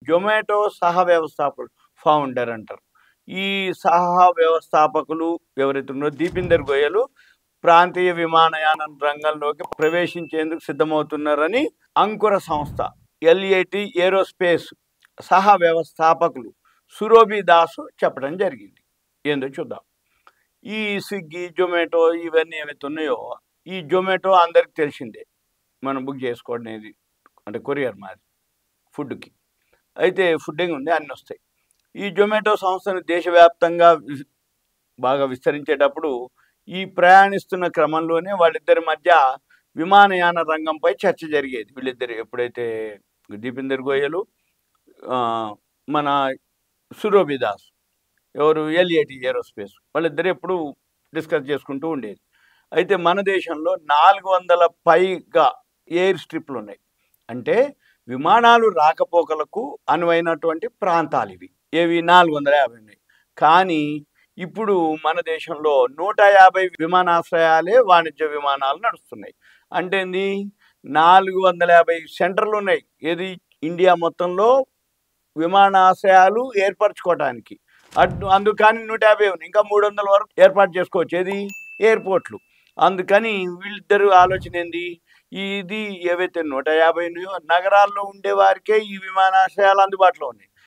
జొమాటో సహ వ్యవస్థాపకులు ఫౌండర్ అంటారు. ఈ సహ వ్యవస్థాపకులు ఎవరైతే ఉన్నారో దీపిందర్ గోయలు ప్రాంతీయ విమానయాన రంగంలోకి ప్రవేశించేందుకు సిద్ధమవుతున్నారని అంకుర సంస్థ ఎల్ఏటి ఏరోస్పేస్ సహ వ్యవస్థాపకులు సురోబి దాసు చెప్పడం జరిగింది. ఏందో చూద్దాం. ఈ స్విగ్గీ, జొమాటో ఇవన్నీ ఏవైతే ఉన్నాయో, ఈ జొమాటో అందరికి తెలిసిందే, మనం బుక్ చేసుకోవడం అనేది, అంటే కొరియర్ మాది ఫుడ్కి. అయితే ఫుడ్డింగ్ ఉంది, అన్నీ వస్తాయి. ఈ జొమాటో సంస్థను దేశవ్యాప్తంగా బాగా విస్తరించేటప్పుడు ఈ ప్రయాణిస్తున్న క్రమంలోనే వాళ్ళిద్దరి మధ్య విమానయాన రంగంపై చర్చ జరిగేది. వీళ్ళిద్దరు ఎప్పుడైతే దీపిందర్ గోయలు, మన సురోబి దాస్, ఎవరు ఎల్ఏటి ఏరోస్పేస్, వాళ్ళిద్దరు ఎప్పుడు డిస్కస్ చేసుకుంటూ ఉండేది. అయితే మన దేశంలో 400 పైగా ఎయిర్ స్ట్రిప్లు ఉన్నాయి. అంటే విమానాలు రాకపోకలకు అనువైనటువంటి ప్రాంతాలు ఇవి. ఏవి 450 ఉన్నాయి. కానీ ఇప్పుడు మన దేశంలో 150 విమానాశ్రయాలే వాణిజ్య విమానాలు నడుస్తున్నాయి. అంటే ఏంది, 450 సెంటర్లు ఉన్నాయి. ఏది, ఇండియా మొత్తంలో విమానాశ్రయాలు ఏర్పరచుకోవడానికి. అందుకని 150 ఉన్నాయి. ఇంకా 300 వరకు ఏర్పాటు చేసుకోవచ్చు. ఏది, ఎయిర్పోర్ట్లు. అందుకని వీళ్ళిద్దరు ఆలోచన ఏంది, ఇది ఏవైతే 150 ఉన్నాయో నగరాల్లో ఉండే వారికే ఈ విమానాశ్రయాలు అందుబాటులో ఉన్నాయి.